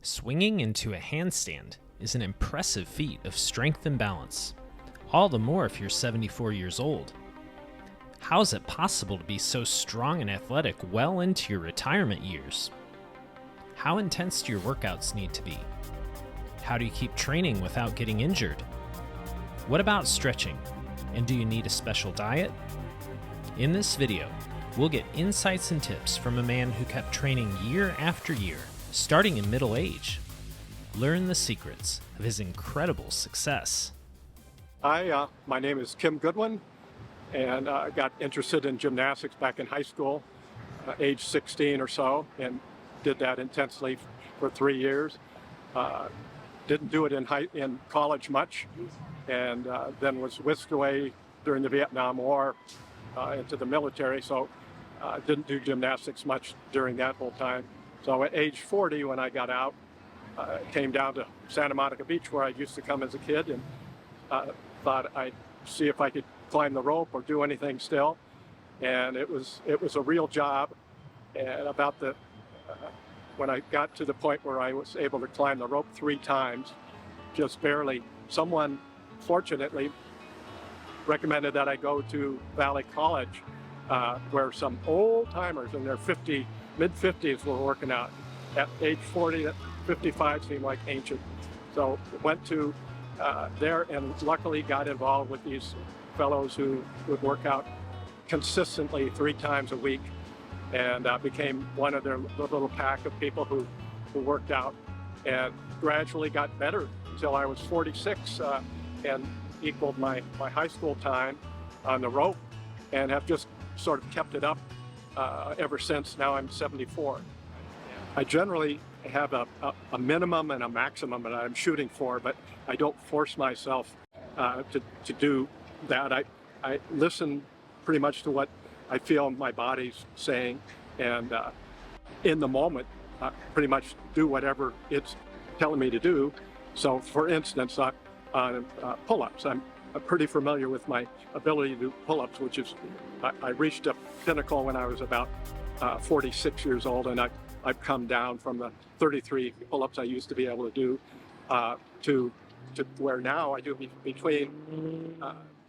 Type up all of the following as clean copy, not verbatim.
Swinging into a handstand is an impressive feat of strength and balance, all the more if you're 74 years old. How is it possible to be so strong and athletic well into your retirement years? How intense do your workouts need to be? How do you keep training without getting injured? What about stretching? And do you need a special diet? In this video, we'll get insights and tips from a man who kept training year after year, starting in middle age. Learn the secrets of his incredible success. Hi, my name is Goodwin, and I got interested in gymnastics back in high school, age 16 or so, and did that intensely for 3 years. Didn't do it in college much, and then was whisked away during the Vietnam War into the military, so didn't do gymnastics much during that whole time. So at age 40, when I got out, came down to Santa Monica Beach, where I used to come as a kid, and thought I'd see if I could climb the rope or do anything still. And it was a real job. And about when I got to the point where I was able to climb the rope 3 times, just barely, someone fortunately recommended that I go to Valley College, where some old timers in their mid-50s were working out. At age 40, 55 seemed like ancient. So went to there and luckily got involved with these fellows who would work out consistently 3 times a week, and became one of their little pack of people who worked out, and gradually got better until I was 46 and equaled my high school time on the rope, and have just sort of kept it up ever since. Now I'm 74. I generally have a minimum and a maximum that I'm shooting for, but I don't force myself to do that. I listen pretty much to what I feel my body's saying, and in the moment, pretty much do whatever it's telling me to do. So for instance, on pull-ups, I'm pretty familiar with my ability to do pull-ups, which is, I reached a pinnacle when I was about 46 years old, and I've come down from the 33 pull-ups I used to be able to do to where now I do between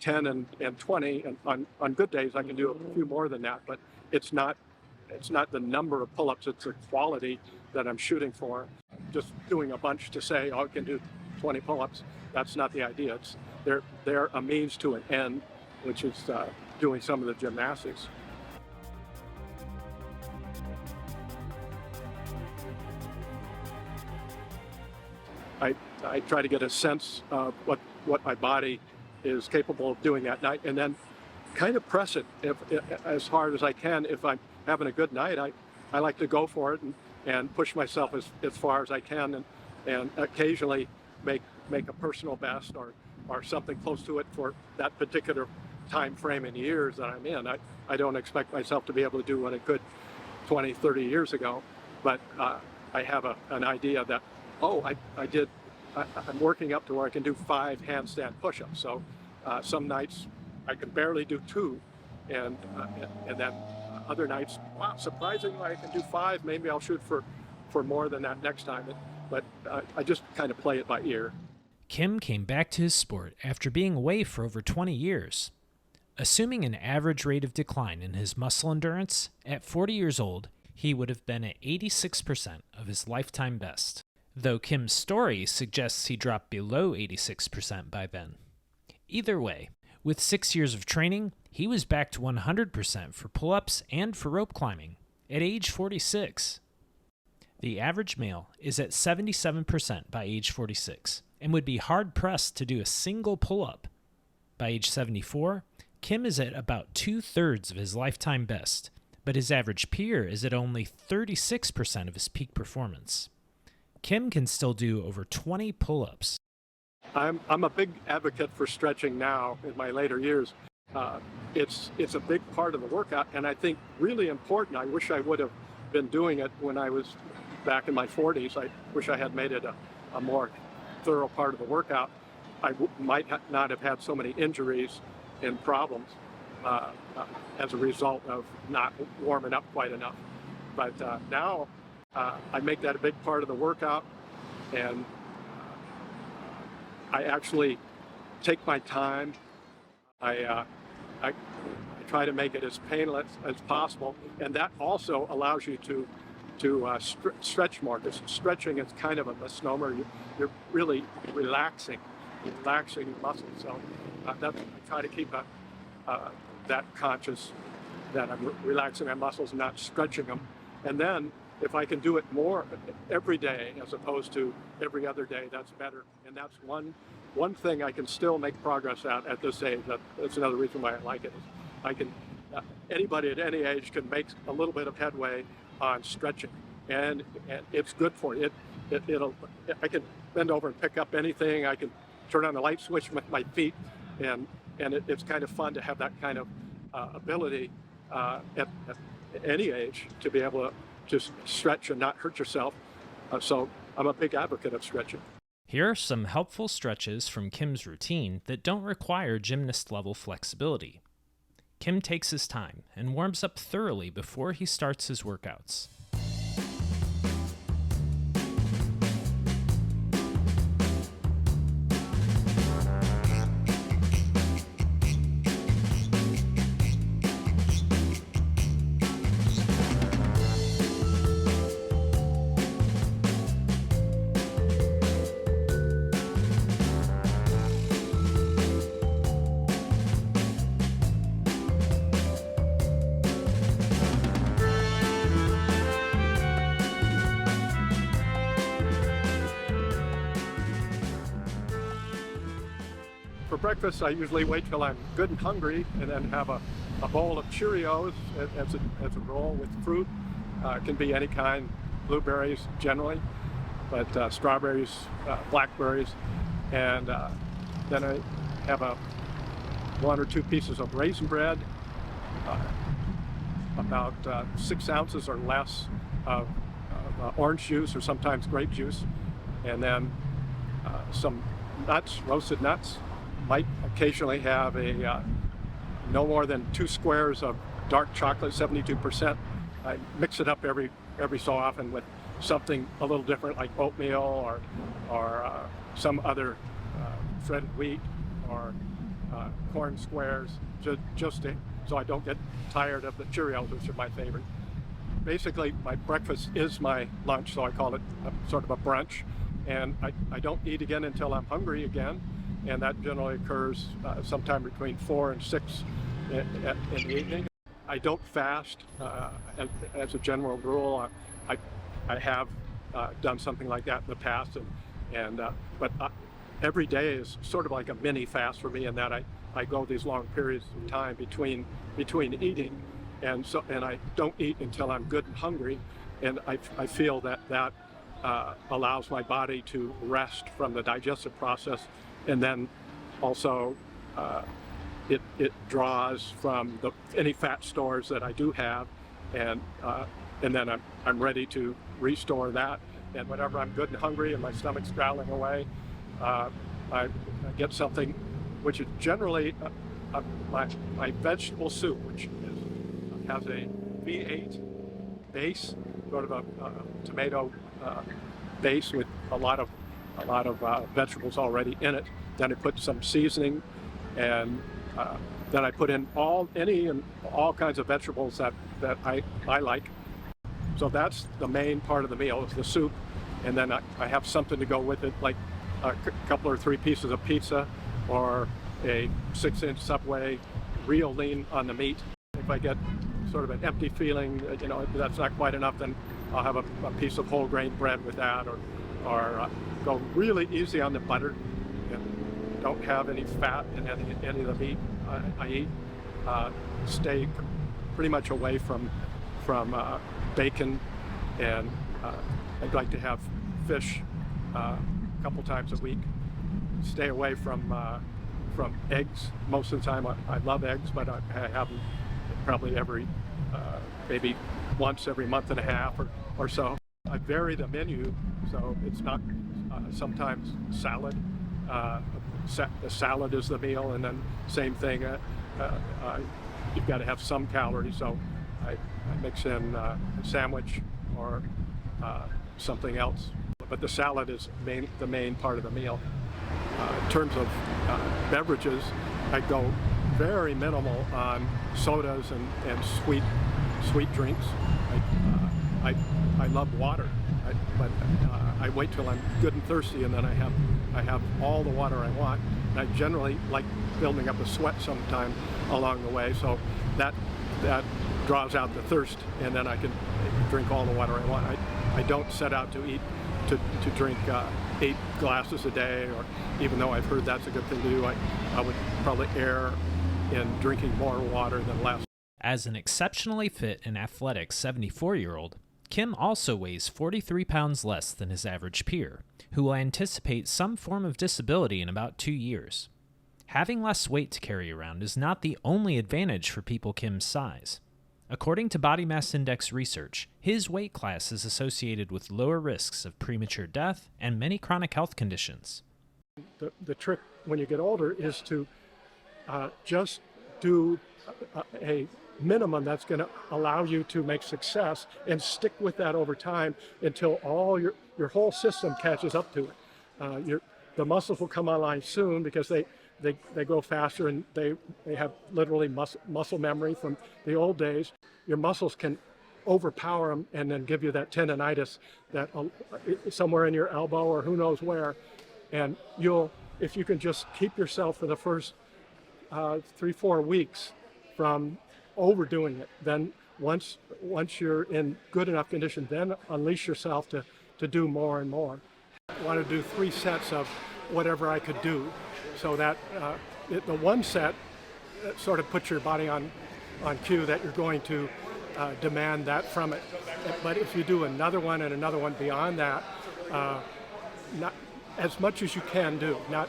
10 and 20, and on good days I can do a few more than that, but it's not the number of pull-ups, it's the quality that I'm shooting for. Just doing a bunch to say, oh, I can do 20 pull-ups, that's not the idea. They're a means to an end, which is doing some of the gymnastics. I try to get a sense of what my body is capable of doing that night, and then kind of press it as hard as I can. If I'm having a good night, I like to go for it and push myself as far as I can, and occasionally make a personal best or something close to it for that particular time frame in years that I'm in. I don't expect myself to be able to do what I could 20, 30 years ago, but I have an idea that, oh, I'm working up to where I can do 5 handstand push-ups. So some nights I can barely do 2, and then other nights, wow, surprisingly I can do 5. Maybe I'll shoot for more than that next time. But I just kind of play it by ear. Kim came back to his sport after being away for over 20 years. Assuming an average rate of decline in his muscle endurance, at 40 years old, he would have been at 86% of his lifetime best, though Kim's story suggests he dropped below 86% by then. Either way, with 6 years of training, he was back to 100% for pull-ups and for rope climbing at age 46. The average male is at 77% by age 46 and would be hard-pressed to do a single pull-up. By age 74, Kim is at about 2/3 of his lifetime best, but his average peer is at only 36% of his peak performance. Kim can still do over 20 pull-ups. I'm a big advocate for stretching now in my later years. It's a big part of the workout, and I think really important. I wish I would have been doing it when I was back in my 40s. I wish I had made it a more thorough part of the workout. I might not have had so many injuries and problems as a result of not warming up quite enough. But now I make that a big part of the workout, and I actually take my time. I try to make it as painless as possible, and that also allows you to stretch more. Because stretching is kind of a misnomer. You're really relaxing your muscles. So I try to keep that conscious that I'm relaxing my muscles and not stretching them. And then if I can do it more every day as opposed to every other day, that's better. And that's one thing I can still make progress at this age. That's another reason why I like it. I can anybody at any age can make a little bit of headway on stretching, and it's good for you. I can bend over and pick up anything. I can turn on the light switch with my feet, and it's kind of fun to have that kind of ability at any age to be able to just stretch and not hurt yourself. So I'm a big advocate of stretching. Here are some helpful stretches from Kim's routine that don't require gymnast-level flexibility. Kim takes his time and warms up thoroughly before he starts his workouts. For breakfast, I usually wait till I'm good and hungry, and then have a bowl of Cheerios as a roll with fruit. It can be any kind, blueberries generally, but strawberries, blackberries, and then I have one or two pieces of raisin bread, about 6 ounces or less of orange juice or sometimes grape juice, and then some nuts, roasted nuts. Might occasionally have no more than 2 squares of dark chocolate, 72%. I mix it up every so often with something a little different, like oatmeal or some other shredded wheat or corn squares, just so I don't get tired of the Cheerios, which are my favorite. Basically, my breakfast is my lunch, so I call it sort of a brunch, and I don't eat again until I'm hungry again. And that generally occurs sometime between 4 and 6 in the evening. I don't fast as a general rule. I have done something like that in the past, but every day is sort of like a mini fast for me, in that I go these long periods of time between eating, and I don't eat until I'm good and hungry, and I feel that allows my body to rest from the digestive process. And then also it draws from any fat stores that I do have, and then I'm ready to restore that. And whenever I'm good and hungry and my stomach's growling away, I get something which is generally my vegetable soup, which has a V8 base, sort of a tomato base with a lot of vegetables already in it. Then I put some seasoning, and then I put in all kinds of vegetables that I like. So that's the main part of the meal, is the soup, and then I have something to go with it, like a couple or 3 pieces of pizza or a 6-inch Subway, real lean on the meat. If I get sort of an empty feeling, that's not quite enough, then I'll have a piece of whole grain bread with that, or go really easy on the butter, and don't have any fat in any of the meat I eat. Stay pretty much away from bacon, and I'd like to have fish a couple times a week. Stay away from eggs most of the time. I love eggs, but I have them probably maybe once every month and a half or so. I vary the menu, so it's not sometimes salad. The salad is the meal, and then same thing. You've got to have some calories, so I mix in a sandwich or something else. but the salad is the main part of the meal. In terms of beverages, I go very minimal on sodas and sweet drinks. I love water, but I wait till I'm good and thirsty, and then I have all the water I want. And I generally like building up a sweat sometime along the way, so that draws out the thirst, and then I can drink all the water I want. I don't set out to drink 8 glasses a day, or even though I've heard that's a good thing to do, I would probably err in drinking more water than less. As an exceptionally fit and athletic 74-year-old, Kim also weighs 43 pounds less than his average peer, who will anticipate some form of disability in about 2 years. Having less weight to carry around is not the only advantage for people Kim's size. According to Body Mass Index research, his weight class is associated with lower risks of premature death and many chronic health conditions. The trick when you get older is to just do a minimum that's going to allow you to make success, and stick with that over time until all your whole system catches up to it. The muscles will come online soon because they go faster, and they have literally muscle memory from the old days. Your muscles can overpower them and then give you that tendonitis that somewhere in your elbow or who knows where. And if you can just keep yourself for the first 3-4 weeks from overdoing it, then once you're in good enough condition, then unleash yourself to do more and more. I want to do 3 sets of whatever I could do, so that the one set sort of puts your body on cue that you're going to demand that from it. But if you do another one and another one beyond that, not as much as you can do, not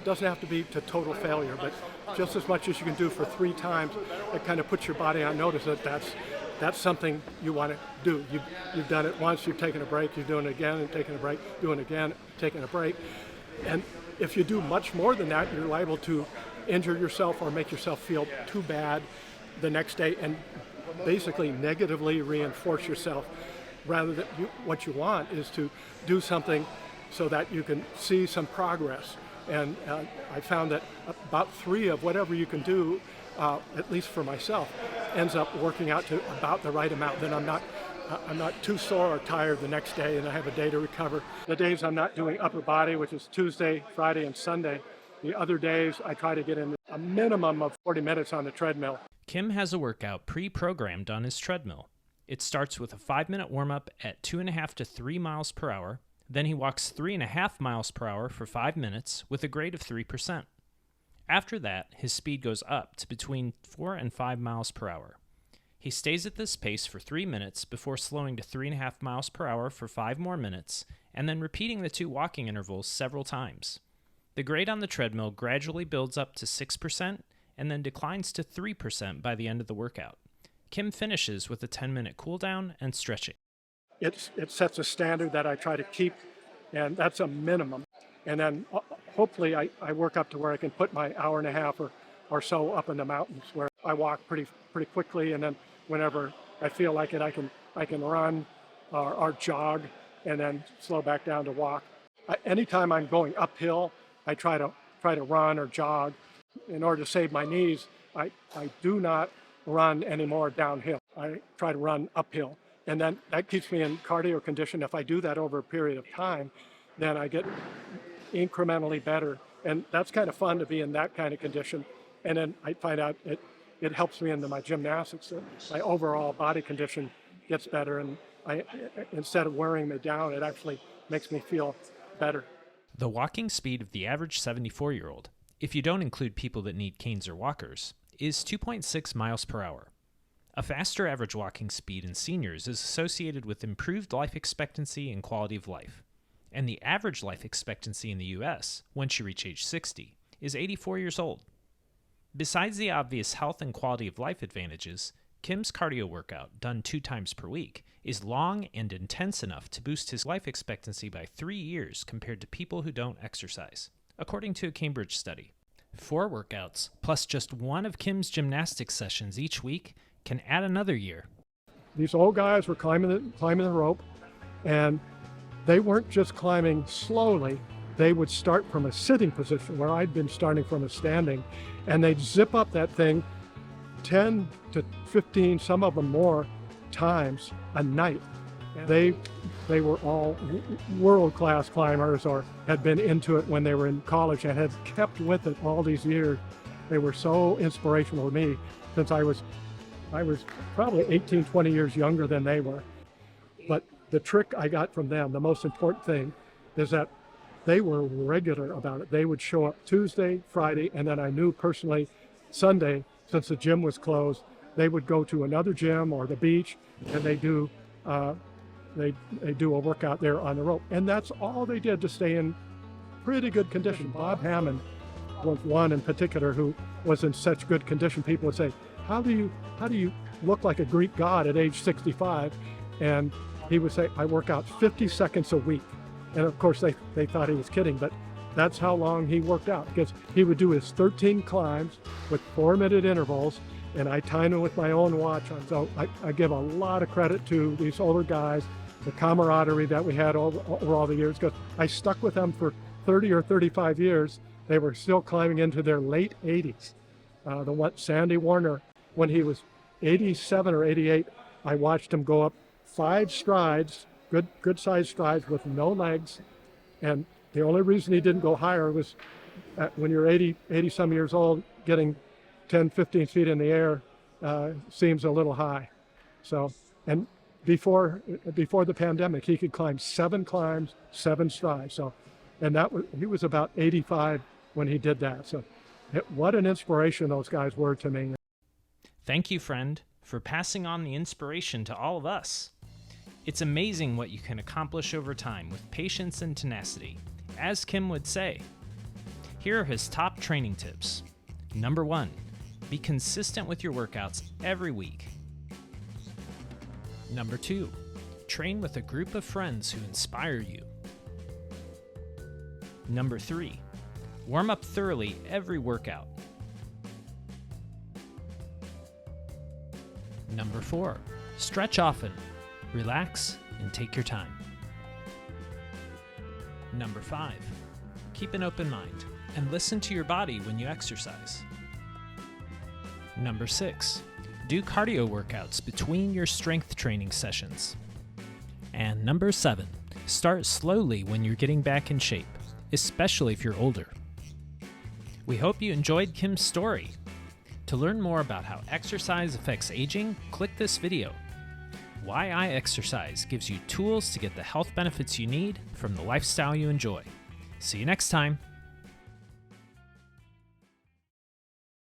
doesn't have to be to total failure, but just as much as you can do for 3 times, it kind of puts your body on notice that that's something you want to do. You've done it once, you've taken a break, you're doing it again and taking a break, doing it again, taking a break. And if you do much more than that, you're liable to injure yourself or make yourself feel too bad the next day, and basically negatively reinforce yourself, rather than what you want is to do something so that you can see some progress. And I found that about 3 of whatever you can do, at least for myself, ends up working out to about the right amount. Then I'm not too sore or tired the next day, and I have a day to recover. The days I'm not doing upper body, which is Tuesday, Friday, and Sunday, the other days I try to get in a minimum of 40 minutes on the treadmill. Kim has a workout pre-programmed on his treadmill. It starts with a 5-minute warm-up at 2.5 to 3 miles per hour. Then he walks 3.5 miles per hour for 5 minutes with a grade of 3%. After that, his speed goes up to between 4 and 5 miles per hour. He stays at this pace for 3 minutes before slowing to 3.5 miles per hour for 5 more minutes, and then repeating the 2 walking intervals several times. The grade on the treadmill gradually builds up to 6% and then declines to 3% by the end of the workout. Kim finishes with a 10-minute cool down and stretching. It sets a standard that I try to keep, and that's a minimum. And then hopefully I work up to where I can put my hour and a half or so up in the mountains, where I walk pretty quickly, and then whenever I feel like it, I can run or jog, and then slow back down to walk. Anytime I'm going uphill, I try to run or jog. In order to save my knees, I do not run anymore downhill. I try to run uphill. And then that keeps me in cardio condition. If I do that over a period of time, then I get incrementally better. And that's kind of fun to be in that kind of condition. And then I find out it helps me into my gymnastics. My overall body condition gets better. And instead of wearing me down, it actually makes me feel better. The walking speed of the average 74-year-old, if you don't include people that need canes or walkers, is 2.6 miles per hour. A faster average walking speed in seniors is associated with improved life expectancy and quality of life. And the average life expectancy in the U.S., once you reach age 60, is 84 years old. Besides the obvious health and quality of life advantages, Kim's cardio workout, done 2 times per week, is long and intense enough to boost his life expectancy by 3 years compared to people who don't exercise, according to a Cambridge study. 4 workouts, plus just 1 of Kim's gymnastics sessions each week, can add another year. These old guys were climbing the rope, and they weren't just climbing slowly. They would start from a sitting position where I'd been starting from a standing, and they'd zip up that thing 10 to 15, some of them more, times a night. They were all world-class climbers or had been into it when they were in college and had kept with it all these years. They were so inspirational to me since I was probably 18, 20 years younger than they were. But the trick I got from them, the most important thing, is that they were regular about it. They would show up Tuesday, Friday, and then I knew personally Sunday, since the gym was closed, they would go to another gym or the beach, and they do a workout there on the rope. And that's all they did to stay in pretty good condition. Bob Hammond was one in particular who was in such good condition. People would say, how do you look like a Greek god at age 65? And he would say, I work out 50 seconds a week. And of course they thought he was kidding, but that's how long he worked out, because he would do his 13 climbs with 4-minute intervals, and I time him with my own watch on. So I give a lot of credit to these older guys, the camaraderie that we had over all the years, because I stuck with them for 30 or 35 years. They were still climbing into their late 80s. Sandy Warner, when he was 87 or 88, I watched him go up 5 strides, good sized strides with no legs. And the only reason he didn't go higher was when you're 80 some years old, getting 10, 15 feet in the air seems a little high. So, and before the pandemic, he could climb 7 climbs, 7 strides. So, and he was about 85 when he did that. So what an inspiration those guys were to me. Thank you, friend, for passing on the inspiration to all of us. It's amazing what you can accomplish over time with patience and tenacity, as Kim would say. Here are his top training tips. Number 1, be consistent with your workouts every week. Number 2, train with a group of friends who inspire you. Number 3, warm up thoroughly every workout. Number 4, stretch often, relax, and take your time. Number 5, keep an open mind and listen to your body when you exercise. Number 6, do cardio workouts between your strength training sessions. And number 7, start slowly when you're getting back in shape, especially if you're older. We hope you enjoyed Kim's story. To learn more about how exercise affects aging, click this video. Why I Exercise gives you tools to get the health benefits you need from the lifestyle you enjoy. See you next time.